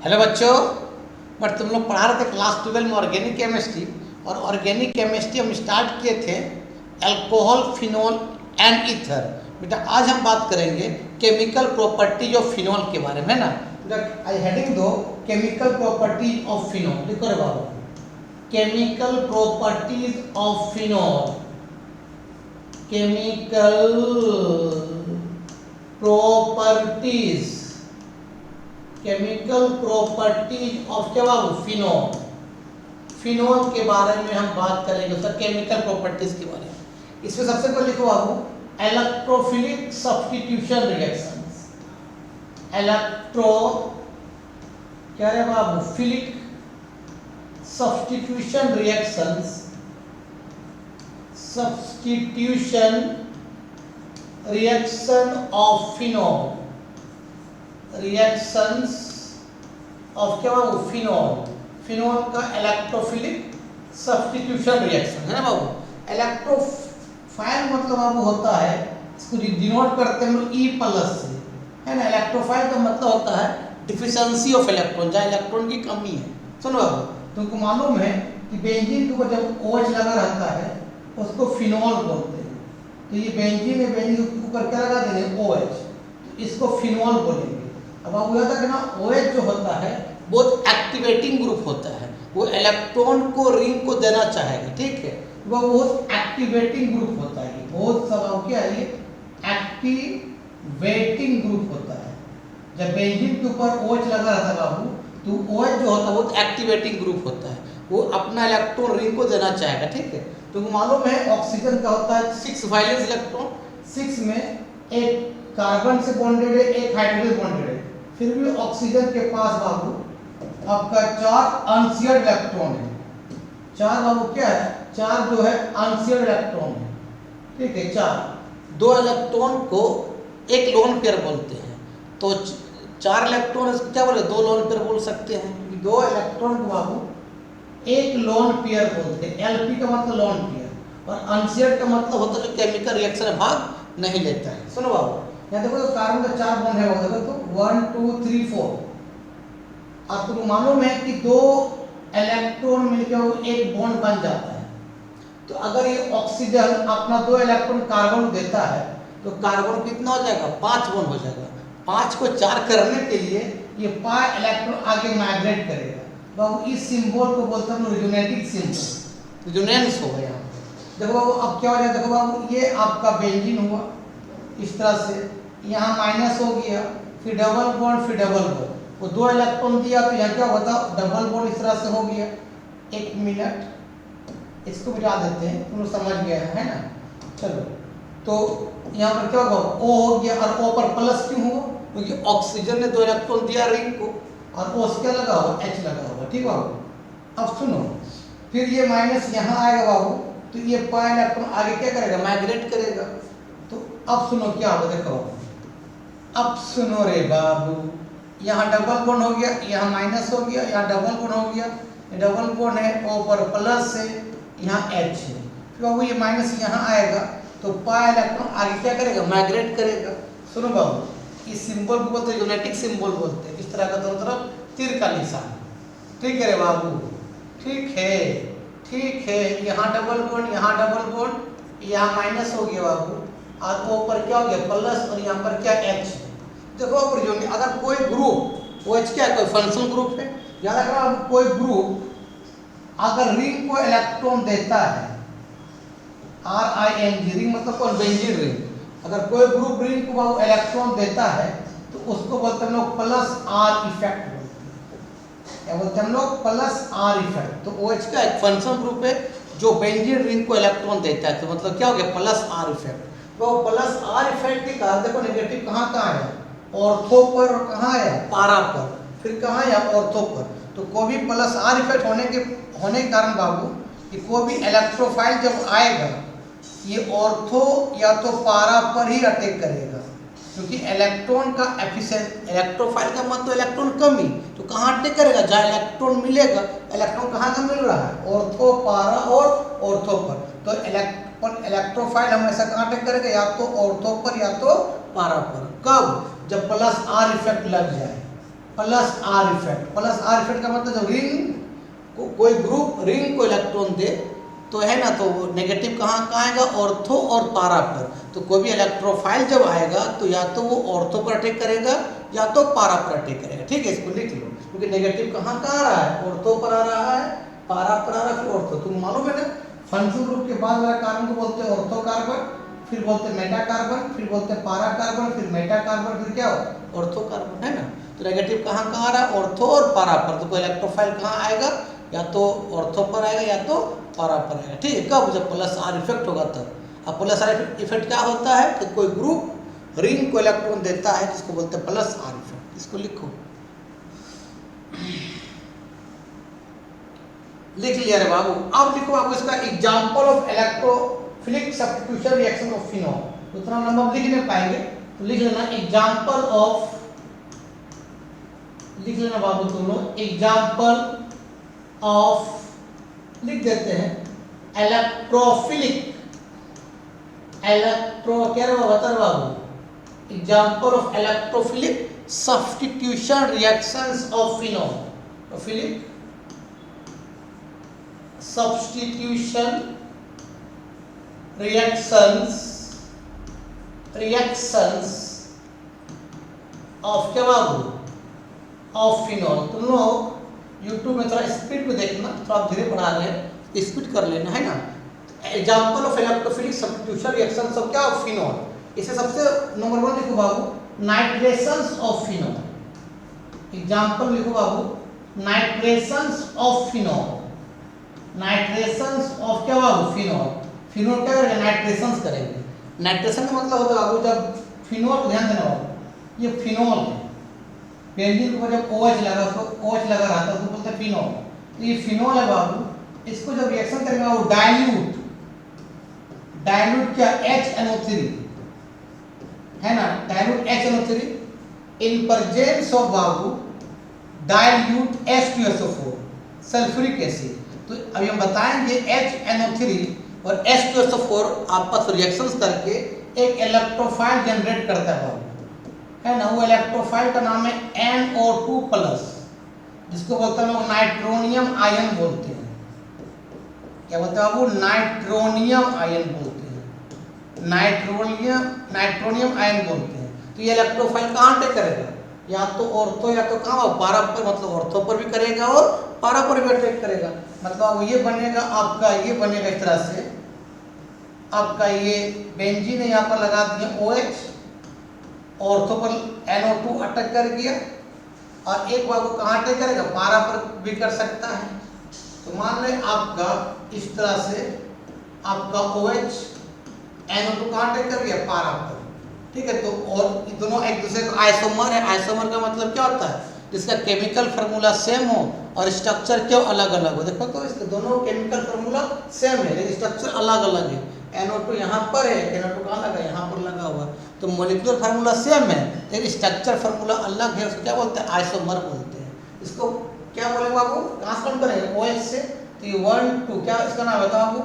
Hello बच्चों, but तुम लोग पढ़ा रहे थे क्लास 12 में ऑर्गेनिक केमिस्ट्री। और ऑर्गेनिक केमिस्ट्री हम स्टार्ट किए थे अल्कोहल, फिनोल एंड ईथर। बेटा आज हम बात करेंगे केमिकल प्रॉपर्टीज ऑफ फिनोल के बारे में, है ना। बेटा आई हेडिंग दो केमिकल प्रॉपर्टीज ऑफ फिनोल, लिखो रे बाबू। Chemical properties of phenol, chemical properties, chemical properties of क्या बाबू, फिनोल। फिनोल के बारे में हम बात करेंगे, उसका केमिकल प्रॉपर्टीज के बारे में। इसमें सबसे पहले लिखो बाबू इलेक्ट्रोफिलिक सब्स्टिट्यूशन रिएक्शंस। इलेक्ट्रो क्या है बाबू, philic substitution reactions, substitution reaction of phenol, reactions of क्या बाबू, फिनोल। फिनोल का इलेक्ट्रोफिलिक सब्स्टिट्यूशन रिएक्शन है ना बाबू। इलेक्ट्रोफाइल मतलब बाबू होता है, इसको डिनोट करते हैं हम लोग ई प्लस से, है ना। इलेक्ट्रोफाइल का मतलब होता है डिफिशिएंसी ऑफ इलेक्ट्रॉन, जहाँ इलेक्ट्रॉन की कमी है। सुनो बाबू, तुमको मालूम है कि बेंजीन के ऊपर जब OH लगा रहता है उसको फिनोल बोलते हैं। तो ये बेंजीन है, बेंजीन के ऊपर क्या लगा देंगे, OH, तो इसको फिनोल बोलेंगे। अब आपको याद है कि ना, OH जो होता है बहुत एक्टिवेटिंग ग्रुप होता है, वो इलेक्ट्रॉन को रिंग को देना चाहेगा, ठीक है। वो बहुत एक्टिवेटिंग ग्रुप होता है, बहुत सब क्या है, एक्टिवेटिंग ग्रुप होता है। जब बेंजीन के ऊपर OH लगा रहता है बाबू, तो OH जो होता है बहुत एक्टिवेटिंग ग्रुप होता है, वो अपना इलेक्ट्रॉन रिंग को देना चाहेगा, ठीक है। तो मालूम है ऑक्सीजन का होता है 6 वैलेंस इलेक्ट्रॉन, 6 में एक कार्बन से बॉन्डेड है, एक हाइड्रोजन बॉन्डेड है। फिर भी ऑक्सीजन के पास बाबू आपका 4 अनशेयर्ड इलेक्ट्रॉन है। 4 बाबू क्या है, 4 जो है अनशेयर्ड इलेक्ट्रॉन है, ठीक है। 2 इलेक्ट्रॉन को एक लोन पेयर बोलते हैं, तो 4 इलेक्ट्रॉन इसको क्या बोले, 2 लोन पेयर बोल सकते हैं। 2 इलेक्ट्रॉन को बाबू एक लोन पेयर बोलते हैं। LP का मतलब लोन पेयर, और अनशेयर्ड का मतलब होता है जो केमिकल रिएक्शन में भाग नहीं लेता है। सुनो बाबू, यहाँ देखो तो कार्बन का 4 बॉन्ड है, वो देखो तो 1 2 3 4। अब तुमको मालूम है कि 2 इलेक्ट्रॉन मिलकर एक बॉन्ड बन जाता है। तो अगर ये ऑक्सीजन अपना 2 इलेक्ट्रॉन कार्बन देता है तो कार्बन कितना हो जाएगा, 5 बॉन्ड हो जाएगा। 5 को 4 करने के लिए ये 5 इलेक्ट्रॉन आगे माइग्रेट करेगा बाबू। इस सिंबल को बोलते हैं रिजोनेटिक सिंबल, रिजोनेंस होगा यहाँ पे। देखो बाबू अब क्या हो जाएगा, देखो बाबू ये आपका बेंजीन हुआ इस तरह से, यहाँ माइनस हो गया, फिर डबल बॉन्ड, फिर डबल बॉन्ड, वो 2 इलेक्ट्रॉन दिया तो यहाँ क्या होता, डबल बॉन्ड इस तरह से हो गया। 1 मिनट इसको मिटा देते हैं, तुम लोग समझ गए है ना। चलो, तो यहाँ पर क्या होगा, O हो गया, और O पर प्लस क्यों हुआ, क्योंकि ऑक्सीजन ने 2 इलेक्ट्रॉन दिया रिंग को, और O से क्या लगा हुआ, H लगा हुआ, ठीक बाबू। अब सुनो, फिर ये माइनस यहाँ आएगा बाबू, तो ये पाई इलेक्ट्रॉन आगे क्या करेगा, माइग्रेट करेगा। तो अब सुनो क्या होगा, देखो अब सुनो रे बाबू, यहाँ डबल बॉन्ड हो गया, यहाँ माइनस हो गया, यहाँ डबल बॉन्ड हो गया, डबल बॉन्ड है, O पर प्लस है, यहाँ H है। फिर बाबू ये माइनस यहाँ आएगा, तो पाई इलेक्ट्रॉन आगे क्या करेगा, माइग्रेट करेगा। सुनो बाबू, इस सिंबल को बोलते हैं यूनेटिक सिंबल बोलते हैं, इस तरह का दोनों तरफ तीर का निशान, ठीक है रे बाबू, ठीक है, ठीक है। यहाँ डबल बॉन्ड, यहाँ डबल बॉन्ड, यहाँ माइनस हो गया बाबू, और O पर क्या हो गया, प्लस, और यहाँ पर क्या, H। देखो अगर कोई ग्रुप OH क्या है, कोई फंक्शनल ग्रुप है, याद रखना, कोई ग्रुप अगर रिंग को इलेक्ट्रॉन देता है, RING रिंग मतलब कौन, बेंजीन रिंग, अगर कोई ग्रुप रिंग को बाबू इलेक्ट्रॉन देता है तो उसको बोलते हैं हम लोग प्लस R इफेक्ट बोलते हैं। क्या बोलते हैं हम लोग, प्लस R इफेक्ट। तो OH का एक फंक्शनल ग्रुप है जो बेंजीन रिंग को इलेक्ट्रॉन देता है, तो मतलब क्या हो गया, प्लस R इफेक्ट। तो प्लस R इफेक्ट के कारण देखो नेगेटिव कहाँ कहाँ है, ऑर्थो पर, और कहाँ है, पारा पर, फिर कहाँ है, ऑर्थो पर। तो कोई भी प्लस R इफेक्ट होने के कारण बाबू कि कोई भी इलेक्ट्रोफाइल जब आएगा ये ऑर्थो या तो पारा पर ही अटैक करेगा, क्योंकि इलेक्ट्रॉन का एफिशिएंट, इलेक्ट्रोफाइल का मतलब इलेक्ट्रॉन कमी, तो कहाँ अटैक करेगा, जहाँ इलेक्ट्रॉन मिलेगा। इलेक्ट्रॉन कहाँ का मिल रहा है, ऑर्थो, पारा और ऑर्थो पर। तो इलेक्ट्रोफाइल हमेशा कहाँ अटैक करेगा, या तो ऑर्थो पर या तो पारा पर। कब, जब प्लस R इफेक्ट लग जाए, plus are effect. Plus are effect का मतलब जब रिंग को कोई ग्रुप रिंग को इलेक्ट्रॉन दे तो है ना, तो वो नेगेटिव कहाँ कहाँ आएगा, ऑर्थो और पारा पर। तो कोई भी इलेक्ट्रोफाइल जब आएगा तो या तो वो ऑर्थो पर अटैक करेगा या तो पारा पर अटैक करेगा। ठीक है, इसको लिख लो, क्योंकि नेगेटिव कहाँ कहाँ आ रहा है, ऑर्थो पर आ रहा है, पारा पर आ रहा है, फिर ऑर्थो। तुम मालूम है ना, फंक्शनल ग्रुप के बाद वाला कार्बन को बोलते हैं ऑर्थो कार्बन, फिर बोलते हैं मेटा कार्बन, फिर बोलते हैं पारा कार्बन, फिर मेटा कार्बन, फिर क्या हो ऑर्थो कार्बन, है ना। तो नेगेटिव कहाँ कहाँ आ रहा है, ऑर्थो और पारा पर। तो कोई इलेक्ट्रोफाइल कहाँ आएगा, या तो ऑर्थो पर आएगा या तो पारा पर आएगा। ठीक है, कब, जब प्लस आर इफेक्ट होगा तब। अब प्लस आर इफेक्ट क्या होता है, कि कोई ग्रुप रिंग को इलेक्ट्रॉन देता है, जिसको बोलते हैं प्लस आर इफेक्ट। इसको लिखो, लिख लिया रे बाबू। अब लिखो बाबू इसका example of electrophilic substitution reaction of phenol. उतना नंबर लिख नहीं पाएंगे तो लिख लेना एग्जांपल ऑफ, लिख लेना बाबू तुम लोग एग्जांपल ऑफ, लिख देते हैं इलेक्ट्रोफिलिक, इलेक्ट्रो क्या रे बता बाबू, example of electrophilic substitution reactions of phenol. Philic substitution reactions of क्या बाबू, ऑफ फिनॉल। तुम लोग यूट्यूब में थोड़ा स्पीड पे देखना, थोड़ा धीरे पढ़ा रहे हैं, स्पीड कर लेना, है ना। Example of electrophilic substitution reactions of क्या, ऑफ फिनॉल। इसे सबसे नंबर 1 लिखो बाबू, नाइट्रेशंस ऑफ फिनॉल। एग्जांपल लिखो बाबू, नाइट्रेशंस ऑफ फिनॉल। नाइट्रेशंस ऑफ क्या बाबू, फिनॉल। फिनॉल क्या करेंगे, नाइट्रेशंस करेंगे। नाइट्रेशन का मतलब होता है बाबू, जब फिनॉल, ध्यान देना बाबू, ये फिनॉल है, बेंजीन के ऊपर जब OH लगा, उसको OH लगा रहा था, उसको बोलते हैं फिनॉल। तो ये फिनॉल है बाबू, इसको जब रिएक्शन करेंगे वो डाइल्यूट, डाइल्यूट क्या, HNO3, है ना, dilute HNO3 in presence of Babu dilute H2SO4 sulphuric acid. तो अभी हम बताएंगे HNO3 और H2SO4 आपस रिएक्शंस करके एक इलेक्ट्रोफाइल जनरेट करता है बाबू, है ना। वो इलेक्ट्रोफाइल का नाम है NO2+, जिसको बोलते हैं लोग नाइट्रोनियम आयन बोलते हैं। क्या बोलते हैं बाबू, नाइट्रोनियम आयन बोलते हैं, नाइट्रोनियम आयन बोलते हैं। तो ये इलेक्ट्रोफाइल कहाँ अटैक करेगा, या तो ऑर्थो या तो कहाँ, पारा पर, मतलब ऑर्थो पर भी करेगा और पारा पर भी अटैक करेगा। मतलब ये बनेगा आपका, ये बनेगा इस तरह से, आपका ये बेंजीन है, यहाँ पर लगा दिया OH, ऑर्थो पर NO2 अटैक कर गया, और एक बार को कहाँ अटैक करेगा, पारा पर भी कर सकता है। तो मान लें आपका इस तरह से आपका OH NO2 कहाँ अटैक कर गया, पारा पर। ठीक है, तो और दोनों एक दूसरे का आइसोमर है। आइसोमर का मतलब क्या होता है, जिसका केमिकल फार्मूला सेम हो और स्ट्रक्चर क्यों अलग अलग हो। देखो तो इसके दोनों केमिकल फार्मूला सेम है लेकिन स्ट्रक्चर अलग अलग है। NO2 यहाँ पर है, NO2 कहाँ लगा, यहाँ पर लगा हुआ। तो मोलिकुलर फार्मूला सेम है लेकिन स्ट्रक्चर फार्मूला अलग है, उसको क्या बोलते हैं, आइसोमर बोलते हैं। इसको क्या बोलेंगे बाबू, कहाँ से कौन करेंगे, OH से। तो ये 1 2 क्या इसका नाम होता है बाबू,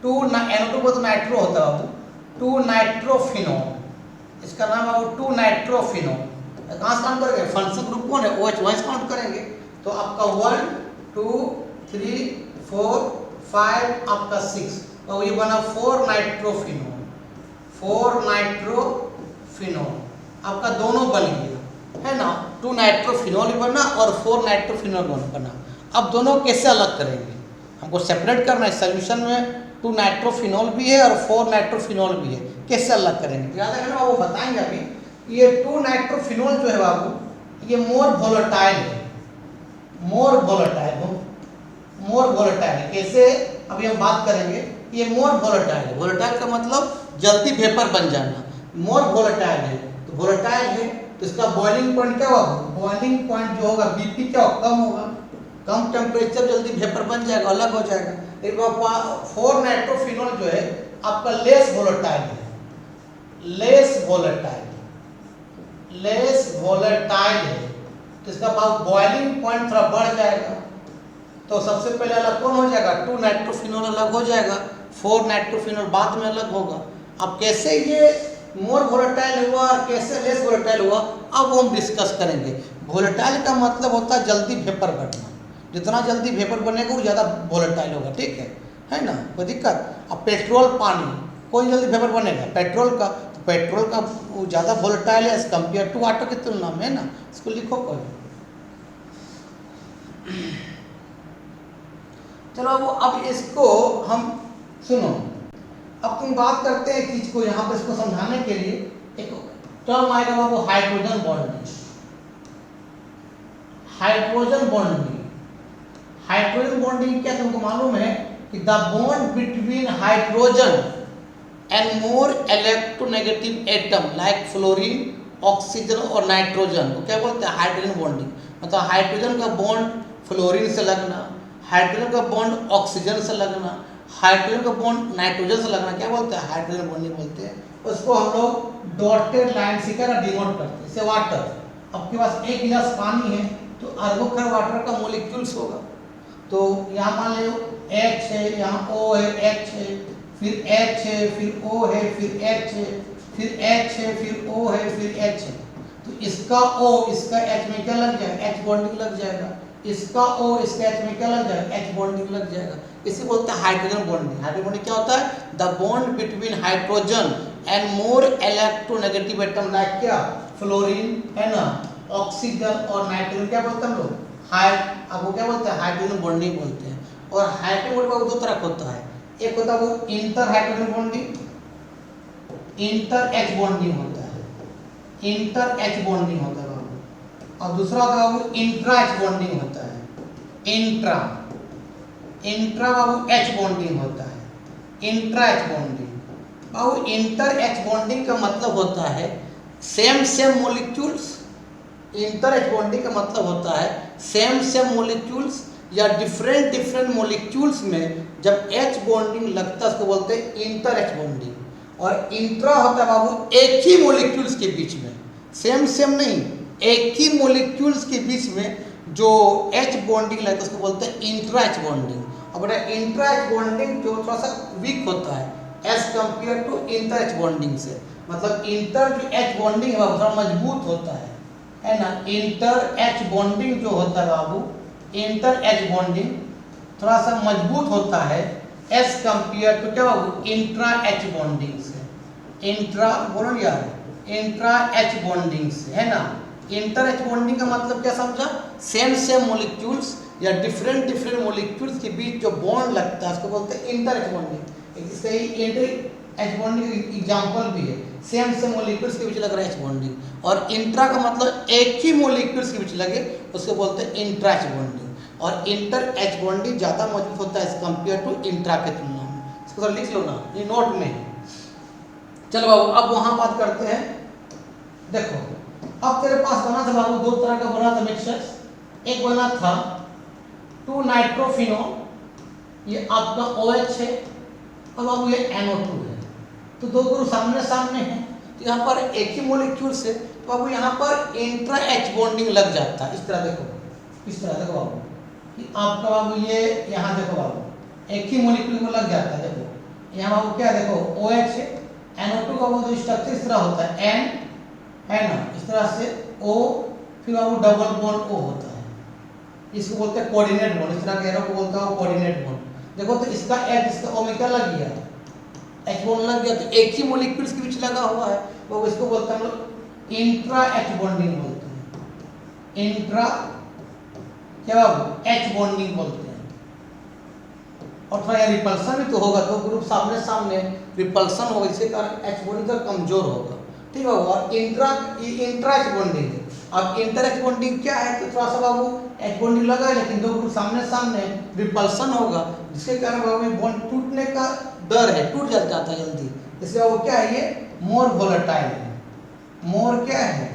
2 NO2 को तो नाइट्रो होता है बाबू, 2 नाइट्रोफिनॉल, इसका नाम है वो 2 नाइट्रोफिनॉल। कहाँ से काउंट करेंगे, फंक्शनल ग्रुप कौन है, OH, वहीं से काउंट करेंगे। तो आपका 1 2 3 4 5 आपका 6, और ये बना 4 नाइट्रोफिनॉल, 4 नाइट्रोफिनॉल। आपका दोनों बन गया, है ना, 2 नाइट्रोफिनॉल बना और 4 नाइट्रोफिनॉल बना। अब दोनों कैसे अलग करेंगे, हमको सेपरेट करना है। सोल्यूशन में 2 नाइट्रोफिनॉल भी है और 4 नाइट्रोफिनॉल भी है, कैसे अलग करेंगे याद रखना, वो बताएंगे अभी। ये 2 नाइट्रोफिनॉल जो है बाबू, ये मोर वोलेटाइल है, मोर वोलेटाइल है। कैसे, अभी हम बात करेंगे। ये मोर वोलेटाइल है, वोलेटाइल का मतलब जल्दी वेपर बन जाना, मोर वोलेटाइल है। तो वोलेटाइल है तो इसका बॉइलिंग पॉइंट क्या होगा, बॉइलिंग पॉइंट जो होगा BP क्या होगा, कम होगा, कम टेम्परेचर, जल्दी वेपर बन जाएगा, अलग हो जाएगा। एक 4 नाइट्रोफिनॉल जो है आपका लेस वोलेटाइल है, लेस वोलेटाइल है। तो इसका बॉइलिंग पॉइंट थोड़ा बढ़ जाएगा। तो सबसे पहले अलग कौन हो जाएगा, 2 नाइट्रोफिनॉल अलग हो जाएगा, 4 नाइट्रोफिनॉल बाद में अलग होगा। अब कैसे ये मोर वोलेटाइल हुआ और कैसे लेस वोलेटाइल हुआ, अब हम डिस्कस करेंगे। वोलेटाइल का मतलब होता है जल्दी वेपर बनना, जितना जल्दी वेपर बनेगा वो ज़्यादा वोलेटाइल होगा, ठीक है ना, कोई दिक्कत। अब पेट्रोल पानी कोई जल्दी वेपर बनेगा, पेट्रोल का, तो पेट्रोल का वो ज़्यादा वोलेटाइल है एज कम्पेयर टू वाटर की तुलना में, है ना, इसको लिखो कोई। चलो अब इसको हम सुनो, अब तुम बात करते हैं चीज को, यहाँ पर इसको समझाने के लिए एक टर्म आएगा वो hydrogen bonding. Hydrogen bonding, hydrogen bonding क्या तुमको मालूम है कि the bond between hydrogen and more electronegative atom like fluorine, oxygen और नाइट्रोजन को क्या बोलते हैं, हाइड्रोजन बॉन्डिंग। मतलब हाइड्रोजन का बॉन्ड फ्लोरीन से लगना, हाइड्रोजन का बॉन्ड ऑक्सीजन से लगना, हाइड्रोजन का बॉन्ड नाइट्रोजन से लगना, क्या बोलते हैं, हाइड्रोजन बॉन्डिंग बोलते हैं। उसको हम लोग डॉटेड लाइन से क्या डिनोट करते हैं, जैसे वाटर, आपके पास एक गिलास पानी है तो अरबों खरब वाटर का मोलिक्यूल्स होगा, तो यहाँ मान लो H है, यहाँ O है, H है, फिर H है, फिर O है, फिर H है, फिर H है, फिर O है, फिर H है, तो इसका O इसका H में क्या लग जाएगा, H बॉन्डिंग लग जाएगा, इसका O इसका H में क्या लग जाएगा, H बॉन्डिंग लग जाएगा। इसे बोलते हैं हाइड्रोजन बॉन्डिंग। हाइड्रोजन बॉन्डिंग क्या होता है, the bond between hydrogen and more electronegative atom like क्या, फ्लोरीन, है ना, ऑक्सीजन और नाइट्रोजन, क्या बोलते हैं हम लोग, आपको क्या बोलते हैं, हाइड्रोजन बॉन्डिंग बोलते हैं। और हाइड्रोजन बॉन्डिंग दो तरह का होता है, एक होता है वो inter hydrogen bonding, inter H bonding होता है, इंटर एच बॉन्डिंग होता है, और दूसरा होता है वो इंट्रा एच बॉन्डिंग होता है, इंट्रा, इंट्रा बाबू एच बॉन्डिंग होता है, इंट्रा एच बॉन्डिंग। बाबू इंटर एच बॉन्डिंग का मतलब होता है same same molecules, inter H bonding का मतलब होता है सेम सेम मोलिक्यूल्स या डिफरेंट डिफरेंट मोलिक्यूल्स में जब एच बॉन्डिंग लगता है उसको बोलते हैं इंटर एच बॉन्डिंग। और इंट्रा होता है बाबू एक ही मोलिक्यूल्स के बीच में, सेम सेम नहीं, एक ही मोलिक्यूल्स के बीच में जो एच बॉन्डिंग लगता है उसको बोलते हैं इंट्रा एच बॉन्डिंग। और बेटा इंट्रा एच बॉन्डिंग जो थोड़ा सा वीक होता है as compare to inter H bonding से, मतलब इंटर जो एच बॉन्डिंग है वो थोड़ा मजबूत होता है ना। इंटर एच बॉन्डिंग जो होता है बाबू, इंटर एच बॉन्डिंग थोड़ा सा मजबूत होता है एज कंपेयर टू क्या बाबू, इंट्रा एच बॉन्डिंग से। इंट्रा बोलो यार, इंट्रा एच बॉन्डिंग से, है ना। इंटर एच बॉन्डिंग का मतलब क्या समझा, सेम सेम मोलिक्यूल्स या डिफरेंट डिफरेंट मोलिक्यूल्स के बीच जो बॉन्ड लगता है उसको बोलते हैं इंटर एच बॉन्डिंग। इसका ही इंटर एच बॉन्डिंग एग्जांपल भी है, सेम सेम मोलिक्यूल्स के बीच लग रहा है एच बॉन्डिंग। और इंट्रा का मतलब एक ही मोलिक्यूल्स के बीच लगे उसको बोलते हैं इंट्रा एच बॉन्डिंग। और इंटर एच बॉन्डिंग ज़्यादा मजबूत होता है एज कंपेयर टू इंट्रा के तुलना में। इसको तो लिख लो ना, ये नोट में है। चलो बाबू अब वहाँ बात करते हैं। देखो अब तेरे पास बना था बाबू, दो तरह का बना था मिक्सचर। एक बना था 2 नाइट्रोफिनॉल, ये आपका OH है, और बाबू ये NO2 है, तो दो ग्रुप सामने सामने हैं, तो यहाँ पर एक ही मोलिक्यूल से तो बाबू यहाँ पर इंट्रा एच बॉन्डिंग लग जाता है। इस तरह देखो, इस तरह देखो बाबू कि आपका बाबू ये यहाँ देखो बाबू एक ही मोलिक्यूल में लग जाता है। देखो यहाँ बाबू क्या देखो OH है, NO2 का बाबू जो स्ट्रक्चर इस तरह होता है N, है ना, इस तरह से O, फिर बाबू डबल बॉन्ड O होता है, इसको बोलते हैं कोऑर्डिनेट बॉन्ड। इस तरह के एरो को बोलता है कोऑर्डिनेट बॉन्ड। देखो तो इसका H इसका O में क्या लग गया, एच बॉन्ड लग गया, तो एक ही मोलिक्यूल्स के बीच लगा हुआ है, वो इसको बोलते हैं हम लोग इंट्रा एच बॉन्डिंग बोलते हैं। इंट्रा क्या बाबू एच बॉन्डिंग बोलते हैं। और थोड़ा रिपल्सन भी तो होगा, दो ग्रुप सामने सामने रिपल्सन होगा, इसके कारण एच बॉन्डिंग तो कमजोर होगा, ठीक है। और इंट्रा एच बॉन्डिंग है। अब इंटर एच बॉन्डिंग क्या है, तो थोड़ा सा बाबू एच बॉन्डिंग लगा है लेकिन दो ग्रुप सामने सामने रिपल्सन होगा, जिसके कारण बाबू बॉन्ड टूटने का डर है, टूट जाता है जल्दी, इसलिए वो क्या है, ये मोर वोलेटाइल है। मोर क्या है,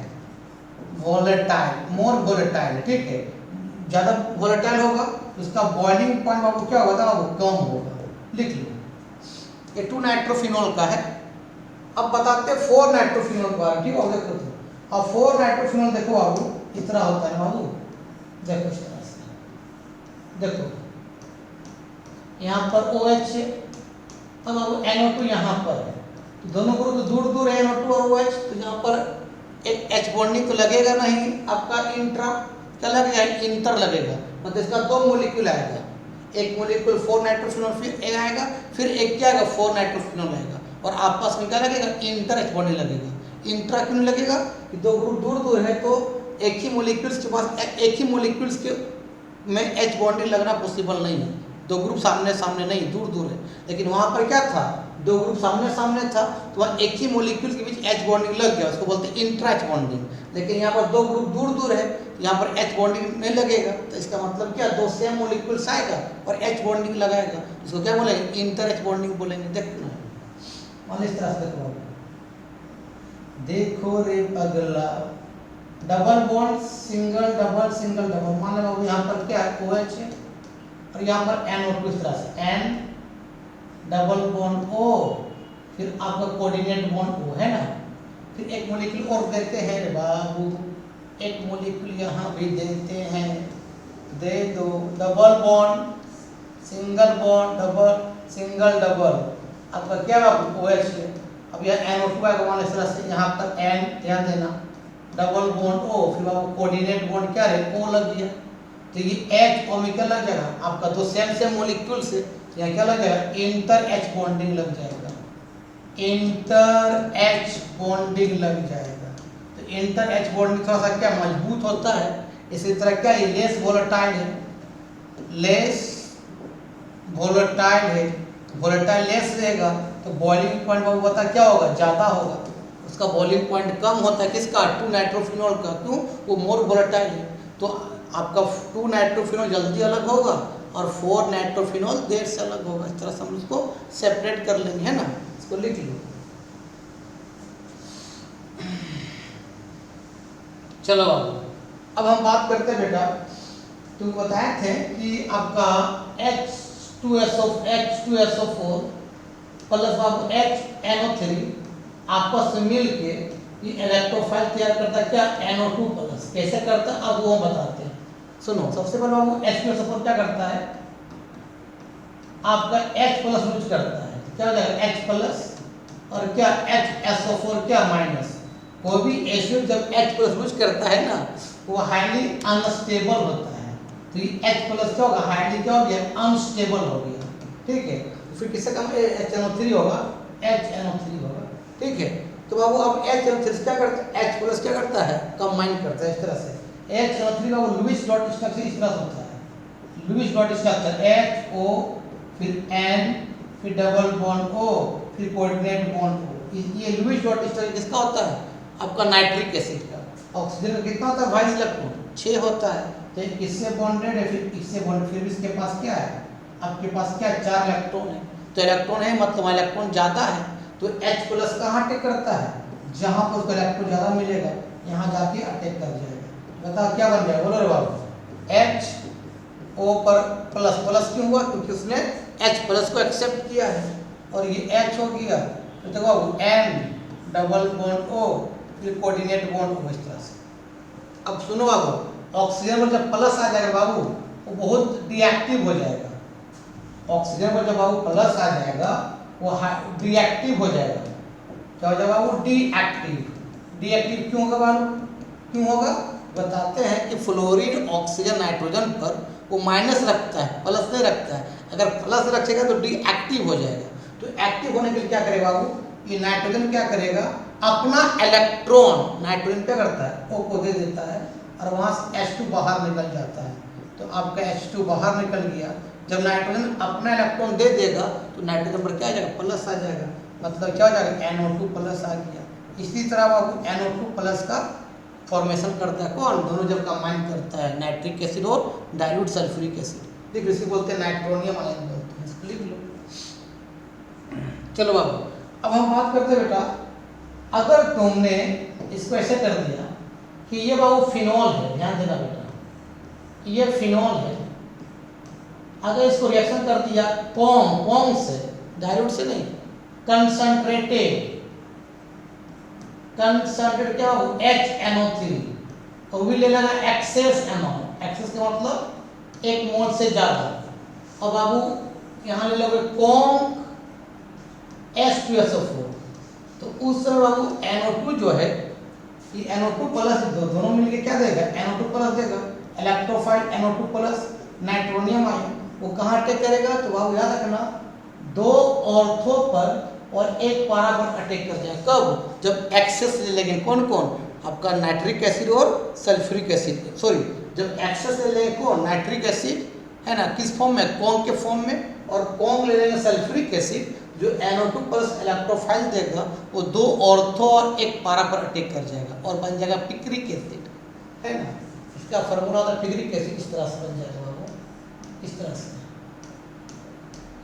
वोलेटाइल, मोर वोलेटाइल है, ठीक है। ज़्यादा वोलेटाइल होगा तो उसका बॉइलिंग पॉइंट बाबू क्या होगा, वो कम होगा। लिख लो, ये 2 नाइट्रोफिनॉल का है। अब बताते हैं 4 नाइट्रोफिनॉल के बारे में, ठीक है। देखो तो अब 4 नाइट्रोफिनॉल देखो बाबू इस तरह होता है बाबू, देखो इस तरह से, देखो यहाँ पर OH है, अब NO2 यहाँ पर है, तो दोनों ग्रुप दूर दूर है NO2 और OH, तो यहाँ पर एक H बॉन्डिंग तो लगेगा नहीं, आपका इंट्रा क्या लगेगा, इंटर लगेगा, मतलब इसका 2 मोलिक्यूल आएगा, एक मोलिक्यूल 4 नाइट्रोफिनॉल फिर आएगा, फिर एक क्या आएगा 4 नाइट्रोफिनॉल आएगा, और आपस में क्या लगेगा, इंटर H बॉन्डिंग लगेगा। इंट्रा क्यों लगेगा कि 2 ग्रुप दूर दूर है, तो एक ही मोलिक्यूल्स के पास एक ही मोलिक्यूल्स के में H बॉन्डिंग लगना पॉसिबल नहीं है, 2 ग्रुप सामने सामने नहीं, दूर दूर है। लेकिन वहाँ पर क्या था, 2 ग्रुप सामने सामने था, तो वहाँ एक ही मोलिक्यूल के बीच H बॉन्डिंग लग गया, उसको बोलते हैं इंट्रा H बॉन्डिंग। लेकिन यहाँ पर 2 ग्रुप दूर दूर है, यहाँ पर H बॉन्डिंग नहीं लगेगा, तो इसका मतलब क्या, 2 सेम मोलिक्यूल्स आएगा और H बॉन्डिंग लगाएगा, इसको क्या बोलेंगे, इंटर H बॉन्डिंग बोलेंगे। देखना मान इस तरह से देखो रे अगला, double bond single double single double, मान लो यहाँ पर क्या है OH है और यहाँ पर NO2, इस तरह से N डबल बॉन्ड O, फिर आपका कोऑर्डिनेट बॉन्ड O है ना, फिर एक मॉलिक्यूल और देते हैं रे बाबू, एक मॉलिक्यूल यहाँ भी देते हैं, दे दो, double bond single bond double single double, आपका क्या बाबू OH है। अब यह NO2 आएगा, मान इस तरह से यहाँ पर N, ध्यान देना, डबल बॉन्ड O, फिर बाबू कोऑर्डिनेट बॉन्ड क्या है O लग गया, तो ये H O में क्या लग जाएगा, आपका 2 सेम मॉलिक्यूल से यहाँ क्या लग जाएगा, इंटर H बॉन्डिंग लग जाएगा, इंटर H बॉन्डिंग लग जाएगा। तो इंटर H बॉन्डिंग थोड़ा सा क्या मजबूत होता है, इसी तरह क्या ये लेस वोलेटाइल है, लेस वोलेटाइल है, वोलेटाइल लेस रहेगा तो बॉइलिंग पॉइंट बाबू बता क्या होगा, ज़्यादा होगा, उसका बॉइलिंग पॉइंट कम होता है, किसका, 2 नाइट्रोफिनॉल का, क्यों, वो मोर वोलेटाइल है, तो आपका 2 नाइट्रोफिनॉल जल्दी अलग होगा और 4 नाइट्रोफिनॉल देर से अलग होगा। इस तरह से हम उसको सेपरेट कर लेंगे, है ना, इसको लिख लो। चलो अब हम बात करते हैं बेटा, तुम बताए थे कि आपका H2SO4 प्लस बाबू HNO3 आपस में मिल के ये इलेक्ट्रोफाइल तैयार करता है क्या, NO2 प्लस, कैसे करता है अब वो बताते हैं। सुनो, सबसे पहले बाबू H2SO4 क्या करता है, आपका H प्लस यूज करता है, क्या हो जाएगा H प्लस, और क्या HSO4 क्या माइनस। कोई भी एसिड जब H प्लस यूज करता है ना, वो हाईली अनस्टेबल होता है, तो ये H प्लस क्या होगा, हाईली क्या हो गया, अनस्टेबल हो गया, ठीक है, फिर किससे कम HNO3 होगा, HNO3 होगा, ठीक है। तो बाबू अब HNO3 क्या करता है, H प्लस क्या करता है, कंबाइन करता है, इस तरह से HNO3 का वो लुईस डॉट स्ट्रक्चर इस तरह से होता है, लुईस डॉट स्ट्रक्चर HO फिर N फिर डबल बॉन्ड O फिर कोऑर्डिनेट बॉन्ड O, ये लुईस डॉट स्ट्रक्चर किसका होता है, आपका नाइट्रिक एसिड का। ऑक्सीजन का कितना होता है, 22 इलेक्ट्रॉन, 6 होता है, तो इससे बॉन्डेड है, फिर इससे बॉन्ड, फिर इसके पास क्या है, आपके पास क्या 4 इलेक्ट्रॉन है, तो इलेक्ट्रॉन है मतलब इलेक्ट्रॉन ज़्यादा है, तो H प्लस कहाँ अटैक करता है, जहाँ पर उसको इलेक्ट्रॉन ज़्यादा मिलेगा यहाँ जाके अटैक कर जाएगा। बताओ क्या बन जाएगा, बोलो रे बाबू, HO पर प्लस, प्लस क्यों हुआ, क्योंकि उसने H प्लस को एक्सेप्ट किया है, और ये H हो गया, तो देखो बाबू N डबल बॉन्ड O फिर कोऑर्डिनेट बॉन्ड O, इस तरह से। अब सुनो बाबू, ऑक्सीजन पर जब प्लस आ जाएगा बाबू, वो बहुत रिएक्टिव हो जाएगा, ऑक्सीजन पर जब बाबू प्लस आ जाएगा वो रिएक्टिव हो जाएगा, क्या हो जाएगा वो, डीएक्टिव। डीएक्टिव क्यों होगा बाबू, क्यों होगा, बताते हैं कि फ्लोरीन ऑक्सीजन नाइट्रोजन पर वो माइनस रखता है, प्लस नहीं रखता है, अगर प्लस रखेगा तो डीएक्टिव हो जाएगा, तो एक्टिव होने के लिए क्या करेगा बाबू, ये नाइट्रोजन क्या करेगा, अपना इलेक्ट्रॉन, नाइट्रोजन क्या करता है, O को दे देता है और वहाँ से H2 बाहर निकल जाता है, तो आपका H2 बाहर निकल गया, जब नाइट्रोजन अपना इलेक्ट्रॉन दे देगा तो नाइट्रोजन पर क्या आ जाएगा, प्लस आ जाएगा, मतलब क्या हो जाएगा, NO2 प्लस आ गया। इसी तरह बाबू NO2 प्लस का फॉर्मेशन करता है कौन, दोनों जब कंबाइन करता है, नाइट्रिक एसिड और डाइल्यूट सल्फ्यूरिक एसिड, ठीक, इसी बोलते हैं नाइट्रोनियम आयन बोलते हैं, इसको लिख लो। चलो बाबू अब हम बात करते हैं बेटा, अगर तुमने इसको ऐसे कर दिया कि ये बाबू फिनॉल है, ध्यान देना बेटा, ये फिनॉल है, अगर इसको रिएक्शन कर दिया कौन से, डाइल्यूट से नहीं, कंसंट्रेटेड क्या हो, HNO3, और भी ले लेना एक्सेस अमाउंट, एक्सेस का मतलब 1 मोल से ज़्यादा, और बाबू यहाँ ले लोगे कॉन्क H2SO4, तो उस समय बाबू NO2 जो है कि NO2 प्लस दोनों मिलके क्या देगा, NO2 प्लस देगा, electrophile NO2 plus nitronium ion, वो कहाँ अटैक करेगा, तो बाबू याद रखना 2 ऑर्थो पर और 1 पारा पर अटैक कर जाएगा। कब, जब एक्सेस ले लेंगे कौन कौन, आपका नाइट्रिक एसिड और सल्फ्यूरिक एसिड, सॉरी जब एक्सेस ले लेंगे कौन, नाइट्रिक एसिड है ना, किस फॉर्म में, कॉन्ग के फॉर्म में, और कॉन्ग ले लेंगे सल्फ्यूरिक एसिड जो NO2 प्लस इलेक्ट्रोफाइल देगा, वो 2 ऑर्थो और 1 पारा पर अटैक कर जाएगा और बन जाएगा पिक्रिक एसिड, है ना। इसका फार्मूला होता है पिक्रिक एसिड, इस तरह से बन जाएगा बाबू, इस तरह से।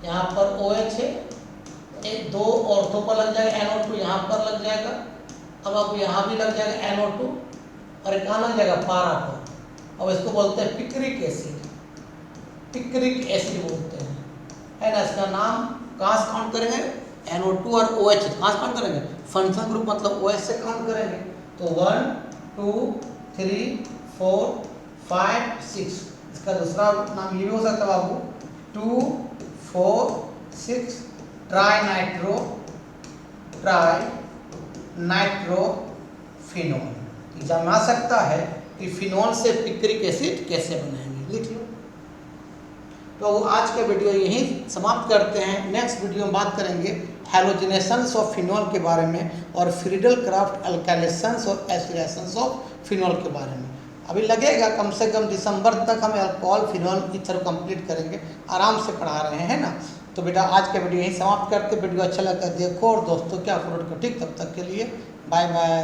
यहाँ पर OH है, एक 2 ऑर्थो पर लग जाएगा NO2, यहाँ पर लग जाएगा, अब आपको यहाँ भी लग जाएगा NO2 और एक कहाँ लग जाएगा, पारा पर। अब इसको बोलते हैं पिक्रिक एसिड, पिक्रिक एसिड बोलते हैं, है ना। इसका नाम कहाँ से काउंट करेंगे, NO2 और OH कहाँ से काउंट करेंगे, फंक्शन ग्रुप मतलब OH से काउंट करेंगे। तो 1 2 3 4 5 6, इसका दूसरा नाम ये भी हो सकता है बाबू 2 4 6 ट्राई नाइट्रोफिनोल। एग्जाम में आ सकता है कि फिनोल से पिक्रिक एसिड कैसे बनाएंगे, लिख लो। तो आज का वीडियो यहीं समाप्त करते हैं। नेक्स्ट वीडियो में बात करेंगे हैलोजिनेशंस ऑफ फिनोल के बारे में और फ्रीडल क्राफ्ट अल्काइलेशंस और एसिडेशंस ऑफ फिनोल के बारे में। अभी लगेगा कम से कम दिसंबर तक हम अल्कोहल फिनोल ईथर कंप्लीट करेंगे, आराम से पढ़ा रहे हैं ना। तो बेटा आज का वीडियो यहीं समाप्त करते, वीडियो अच्छा लगा देखो और दोस्तों क्या अपलोड करो, ठीक, तब तक के लिए बाय बाय।